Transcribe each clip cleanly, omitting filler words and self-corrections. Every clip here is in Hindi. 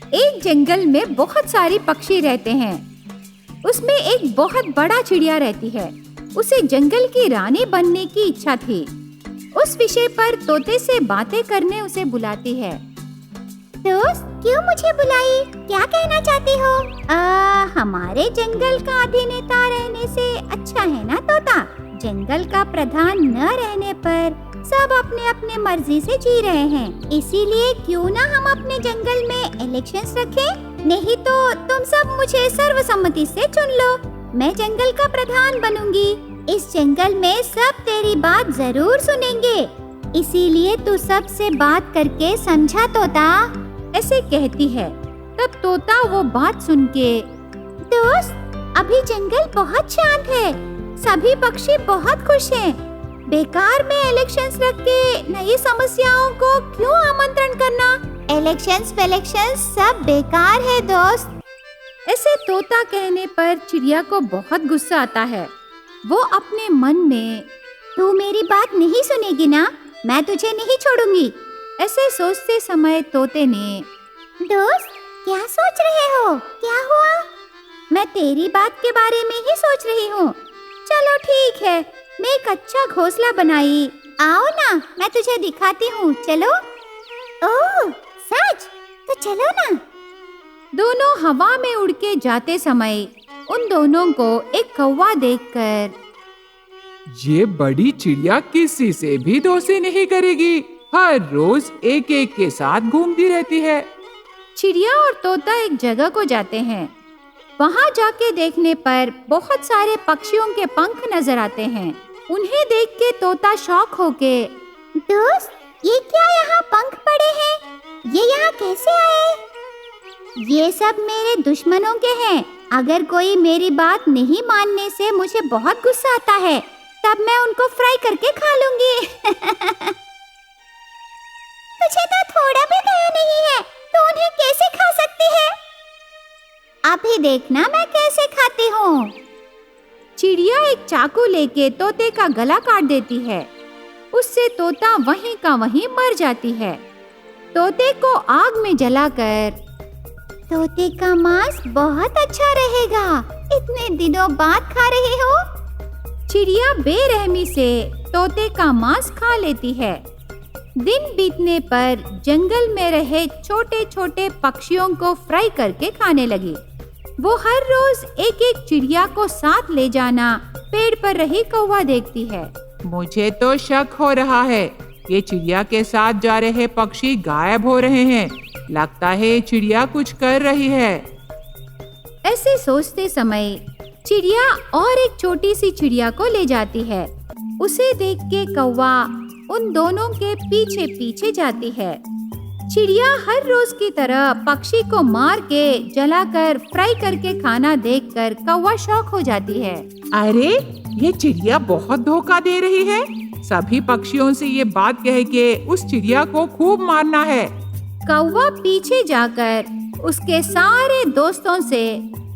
एक जंगल में बहुत सारे पक्षी रहते हैं। उसमें एक बहुत बड़ा चिड़िया रहती है। उसे जंगल की रानी बनने की इच्छा थी। उस विषय पर तोते से बातें करने उसे बुलाती है। दोस्त, क्यों मुझे बुलाई? क्या कहना चाहती हो? हमारे जंगल का अधिनेता रहने से अच्छा है ना तोता? जंगल का प्रधान न रहने पर सब अपने अपने मर्जी से जी रहे हैं। इसीलिए क्यों ना हम अपने जंगल में इलेक्शंस रखें? नहीं तो तुम सब मुझे सर्वसम्मति से चुन लो। मैं जंगल का प्रधान बनूंगी। इस जंगल में सब तेरी बात जरूर सुनेंगे। इसीलिए तू सब से बात करके समझा तोता? ऐसे कहती है। तब तोता वो बात सुन के, दोस्त, अभी जंगल बहुत शांत है। सभी पक्षी बहुत खुश हैं। बेकार में इलेक्शंस रख के नई समस्याओं को क्यों आमंत्रण करना? इलेक्शंस सब बेकार है दोस्त। ऐसे तोता कहने पर चिड़िया को बहुत गुस्सा आता है। वो अपने मन में, तू मेरी बात नहीं सुनेगी ना? मैं तुझे नहीं छोड़ूंगी। ऐसे सोचते समय तोते ने, दोस्त, क्या सोच रहे हो? क्या हुआ? मैं तेरी बात के बारे में ही सोच रही हूँ। चलो ठीक है, मैं एक अच्छा घोंसला बनाई। आओ ना, मैं तुझे दिखाती हूँ। चलो। ओह, सच? तो चलो ना। दोनों हवा में उड़ के जाते समय उन दोनों को एक कौवा देखकर, ये बड़ी चिड़िया किसी से भी दोस्ती नहीं करेगी। हर रोज एक एक के साथ घूमती रहती है। चिड़िया और तोता एक जगह को जाते हैं। वहाँ जाके देखने पर बहुत सारे पक्षियों के पंख नजर आते हैं। उन्हें देख के तोता शॉक होके, दोस्त, ये क्या यहाँ पंख पड़े हैं? ये यहाँ कैसे आए? ये सब मेरे दुश्मनों के हैं। अगर कोई मेरी बात नहीं मानने से मुझे बहुत गुस्सा आता है, तब मैं उनको फ्राई करके खा लूंगी। तुझे तो थोड़ा भी दया नहीं है, तो उन्हें कैसे खा सकती है? अभी देखना मैं कैसे खाती हूँ। चिड़िया एक चाकू लेके तोते का गला काट देती है। उससे तोता वहीं का वहीं मर जाती है। तोते को आग में जलाकर, तोते का मांस बहुत अच्छा रहेगा। इतने दिनों बाद खा रही हो? चिड़िया बेरहमी से तोते का मांस खा लेती है। दिन बीतने पर जंगल में रहे छोटे छोटे पक्षियों को फ्राई करके खाने लगी। वो हर रोज एक एक चिड़िया को साथ ले जाना पेड़ पर रही कौवा देखती है। मुझे तो शक हो रहा है, ये चिड़िया के साथ जा रहे पक्षी गायब हो रहे हैं। लगता है चिड़िया कुछ कर रही है। ऐसे सोचते समय चिड़िया और एक छोटी सी चिड़िया को ले जाती है। उसे देख के कौवा उन दोनों के पीछे पीछे जाती है। चिड़िया हर रोज की तरह पक्षी को मार के जलाकर फ्राई करके खाना देखकर कौवा शॉक हो जाती है। अरे, ये चिड़िया बहुत धोखा दे रही है। सभी पक्षियों से ये बात कह के उस चिड़िया को खूब मारना है। कौवा पीछे जाकर उसके सारे दोस्तों से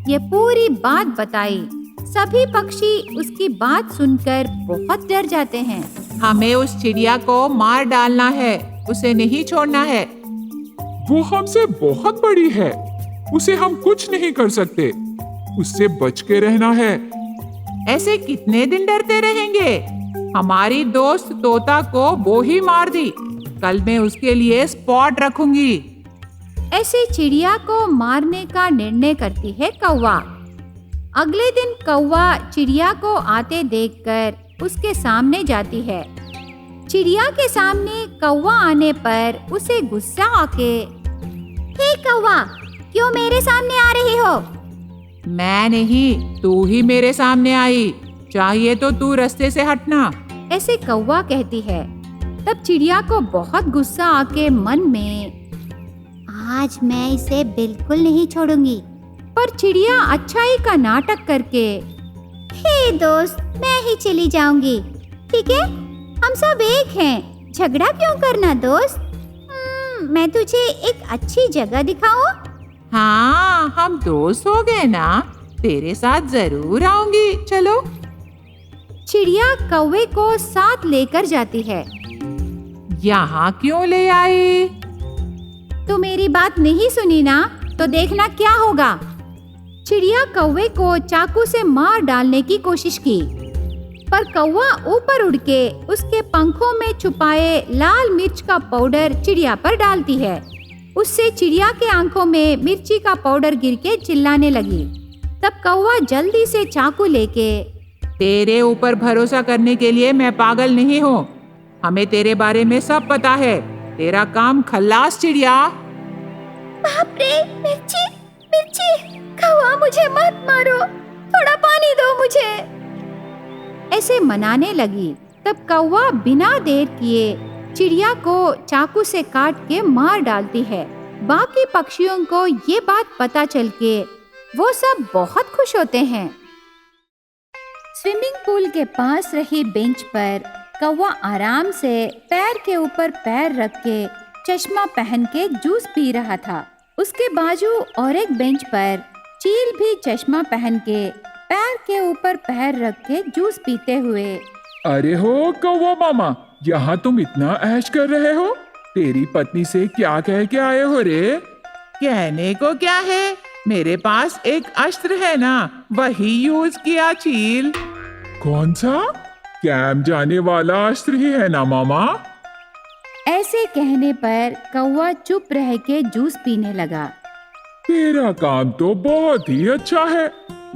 ये पूरी बात बताई। सभी पक्षी उसकी बात सुनकर बहुत डर जाते हैं। हमें उस चिड़िया को मार डालना है, उसे नहीं छोड़ना है। वो हमसे बहुत बड़ी है, उसे हम कुछ नहीं कर सकते। उससे बच के रहना है। ऐसे कितने दिन डरते रहेंगे? हमारी दोस्त तोता को वो ही मार दी। कल मैं उसके लिए स्पॉट रखूंगी। ऐसे चिड़िया को मारने का निर्णय करती है कौवा। अगले दिन कौवा चिड़िया को आते देखकर उसके सामने जाती है। चिड़िया के सामने कौवा आने पर उसे गुस्सा आके, हे कौवा, क्यों मेरे सामने आ रही हो? मैं नहीं, तू ही मेरे सामने आई। चाहिए तो तू रास्ते से हटना। ऐसे कौवा कहती है। तब चिड़िया को बहुत गुस्सा आके मन में, आज मैं इसे बिल्कुल नहीं छोड़ूंगी। पर चिड़िया अच्छाई का नाटक करके, हे दोस्त, मैं ही चली जाऊंगी। ठीक है, हम सब एक हैं, झगड़ा क्यों करना दोस्त? मैं तुझे एक अच्छी जगह दिखाऊं? हाँ, हम दोस्त हो गए ना। तेरे साथ जरूर आऊंगी। चलो। चिड़िया कौवे को साथ लेकर जाती है। यहाँ क्यों ले आई? तो मेरी बात नहीं सुनी ना? तो देखना क्या होगा। चिड़िया कौवे को चाकू से मार डालने की कोशिश की, पर कौवा ऊपर उड़ के उसके पंखों में छुपाए लाल मिर्च का पाउडर चिड़िया पर डालती है। उससे चिड़िया के आंखों में मिर्ची का पाउडर गिर के चिल्लाने लगी। तब कौवा जल्दी से चाकू लेके, तेरे ऊपर भरोसा करने के लिए मैं पागल नहीं हूँ। हमें तेरे बारे में सब पता है। तेरा काम खल्लास चिड़िया। बाप रे, मिर्ची मिर्ची, कौवा मुझे मत मारो, थोड़ा पानी दो मुझे, ऐसे मनाने लगी। तब कौवा बिना देर किए चिड़िया को चाकू से काट के मार डालती है। बाकी पक्षियों को ये बात पता चल के वो सब बहुत खुश होते हैं। स्विमिंग पूल के पास रही बेंच पर कौवा आराम से पैर के ऊपर पैर रख के चश्मा पहन के जूस पी रहा था। उसके बाजू और एक बेंच पर चील भी चश्मा पहन के पैर के ऊपर पैर रख के जूस पीते हुए, अरे हो कौवा मामा, यहाँ तुम इतना ऐश कर रहे हो? तेरी पत्नी से क्या कह के आए हो रे? कहने को क्या है, मेरे पास एक अस्त्र है ना, वही यूज किया चील। कौन सा? कैम जाने वाला अस्त्र ही है ना मामा? ऐसे कहने पर कौवा चुप रह के जूस पीने लगा। तेरा काम तो बहुत ही अच्छा है।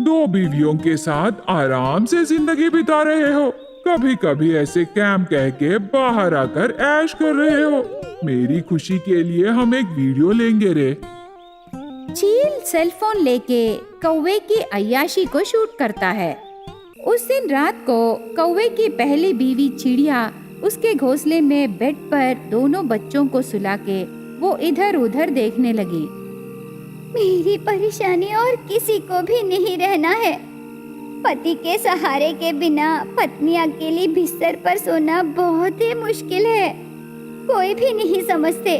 2 बीवियों के साथ आराम से जिंदगी बिता रहे हो। कभी कभी ऐसे कैम कह के बाहर आकर ऐश कर रहे हो। मेरी खुशी के लिए हम एक वीडियो लेंगे रे। चील सेलफोन लेके कौवे की अय्याशी को शूट करता है। उस दिन रात को कौवे की पहली बीवी चिड़िया उसके घोंसले में बेड पर दोनों बच्चों को सुला के वो इधर उधर देखने लगी। मेरी परेशानी और किसी को भी नहीं रहना है। पति के सहारे के बिना पत्नी अकेली बिस्तर पर सोना बहुत ही मुश्किल है, कोई भी नहीं समझते।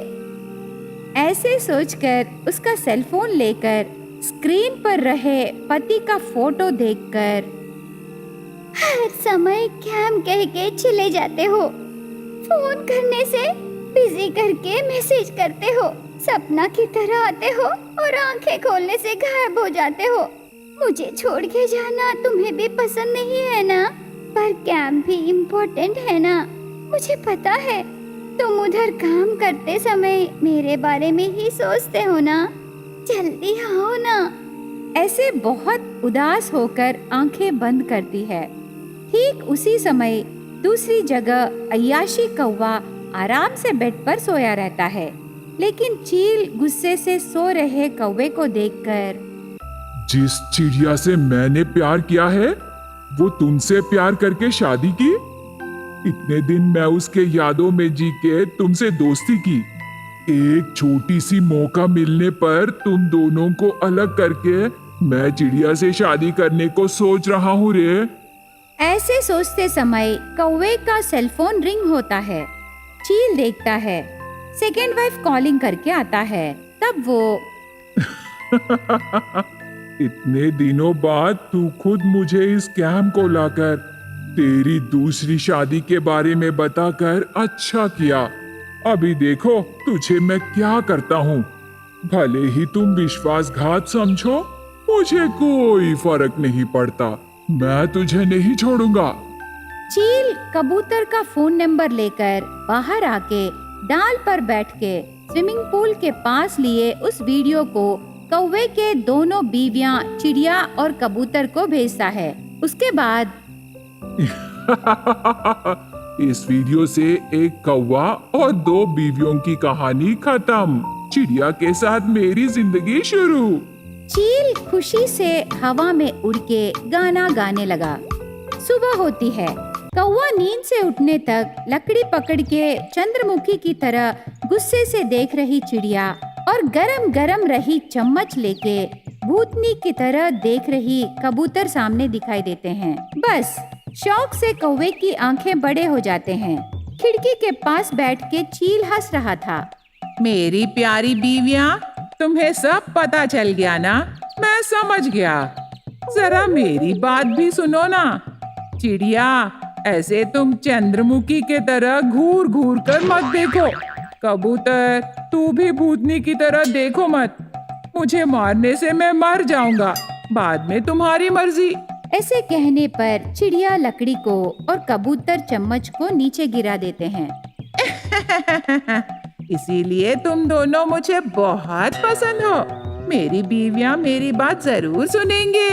ऐसे सोचकर उसका सेलफोन लेकर स्क्रीन पर रहे पति का फोटो देखकर, हर समय कैम कह के चले जाते हो, फोन करने से बिजी करके मैसेज करते हो, सपना की तरह आते हो और आंखें खोलने से गायब हो जाते हो। मुझे छोड़ के जाना तुम्हें भी पसंद नहीं है ना, पर कैम भी इम्पोर्टेंट है ना। मुझे पता है तुम उधर काम करते समय मेरे बारे में ही सोचते हो ना, जल्दी आओ ना। ऐसे बहुत उदास होकर आंखें बंद करती है। ठीक उसी समय दूसरी जगह अय्याशी कौवा आराम से बेड पर सोया रहता है, लेकिन चील गुस्से से सो रहे कौवे को देखकर, जिस चिड़िया से मैंने प्यार किया है वो तुमसे प्यार करके शादी की। इतने दिन मैं उसके यादों में जी के तुमसे दोस्ती की। एक छोटी सी मौका मिलने पर तुम दोनों को अलग करके मैं चिड़िया से शादी करने को सोच रहा हूँ रे। ऐसे सोचते समय कौवे का सेलफोन रिंग होता है। चील देखता है, सेकेंड वाइफ कॉलिंग करके आता है। तब वो इतने दिनों बाद तू खुद मुझे इस कैम को लाकर तेरी दूसरी शादी के बारे में बताकर अच्छा किया। अभी देखो तुझे मैं क्या करता हूँ। भले ही तुम विश्वासघात समझो, मुझे कोई फर्क नहीं पड़ता। मैं तुझे नहीं छोड़ूंगा। चील कबूतर का फोन नंबर लेकर बाहर आके डाल पर बैठ के स्विमिंग पूल के पास लिए उस वीडियो को कौवे के दोनों बीवियां चिड़िया और कबूतर को भेजता है। उसके बाद इस वीडियो से एक कौवा और 2 बीवियों की कहानी खत्म। चिड़िया के साथ मेरी जिंदगी शुरू। चील खुशी से हवा में उड़ के गाना गाने लगा। सुबह होती है। कौवा नींद से उठने तक लकड़ी पकड़ के चंद्रमुखी की तरह गुस्से से देख रही चिड़िया और गरम गरम रही चम्मच लेके भूतनी की तरह देख रही कबूतर सामने दिखाई देते हैं। बस शौक से कौवे की आंखें बड़े हो जाते हैं। खिड़की के पास बैठ के चील हंस रहा था। मेरी प्यारी बीवियां, तुम्हें सब पता चल गया ना? मैं समझ गया। जरा मेरी बात भी सुनो ना। चिड़िया, ऐसे तुम चंद्रमुखी के तरह घूर घूर कर मत देखो। कबूतर, तू भी भूतनी की तरह देखो मत। मुझे मारने से मैं मर जाऊंगा, बाद में तुम्हारी मर्जी। ऐसे कहने पर चिड़िया लकड़ी को और कबूतर चम्मच को नीचे गिरा देते हैं। इसीलिए तुम दोनों मुझे बहुत पसंद हो। मेरी बीवियां मेरी बात जरूर सुनेंगे।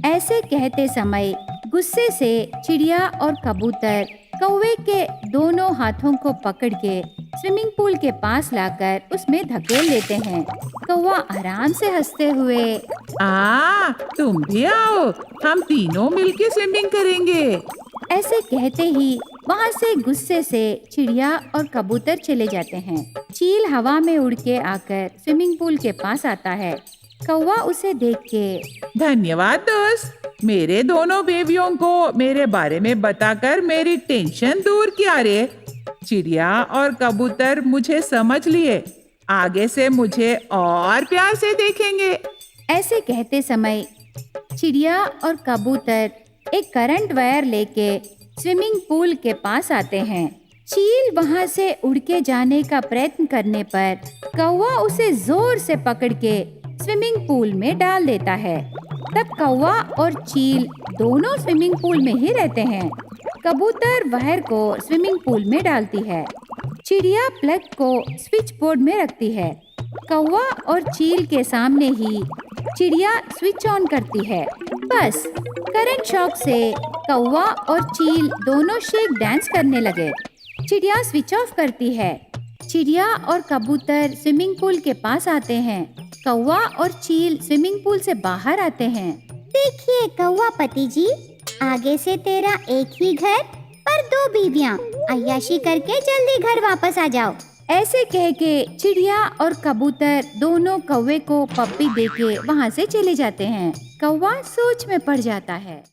ऐसे कहते समय गुस्से से चिड़िया और कबूतर कौवे के दोनों हाथों को पकड़ के स्विमिंग पूल के पास लाकर उसमें धकेल लेते हैं। कौवा आराम से हंसते हुए, तुम भी आओ, हम तीनों मिलके स्विमिंग करेंगे। ऐसे कहते ही वहाँ से गुस्से से चिड़िया और कबूतर चले जाते हैं। चील हवा में उड़ के आकर स्विमिंग पूल के पास आता है। कौवा उसे देख के, धन्यवाद दोस्त, मेरे दोनों बेबियों को मेरे बारे में बताकर मेरी टेंशन दूर किया रे। चिड़िया और कबूतर मुझे समझ लिए, आगे से मुझे और प्यार से देखेंगे। ऐसे कहते समय चिड़िया और कबूतर एक करंट वायर लेके स्विमिंग पूल के पास आते हैं। चील वहां से उड़ के जाने का प्रयत्न करने पर कौवा उसे जोर से पकड़ के स्विमिंग पूल में डाल देता है। तब कौवा और चील दोनों स्विमिंग पूल में ही रहते हैं। कबूतर वायर को स्विमिंग पूल में डालती है। चिड़िया प्लग को स्विच बोर्ड में रखती है। कौवा और चील के सामने ही चिड़िया स्विच ऑन करती है। बस करंट शॉक से कौवा और चील दोनों शेक डांस करने लगे। चिड़िया स्विच ऑफ करती है। चिड़िया और कबूतर स्विमिंग पूल के पास आते हैं। कौवा और चील स्विमिंग पूल से बाहर आते हैं। देखिए कौवा पति जी, आगे से तेरा एक ही घर पर दो बीवियां, अय्याशी करके जल्दी घर वापस आ जाओ। ऐसे कह के चिड़िया और कबूतर दोनों कौवे को पप्पी देके वहाँ से चले जाते हैं। कौवा सोच में पड़ जाता है।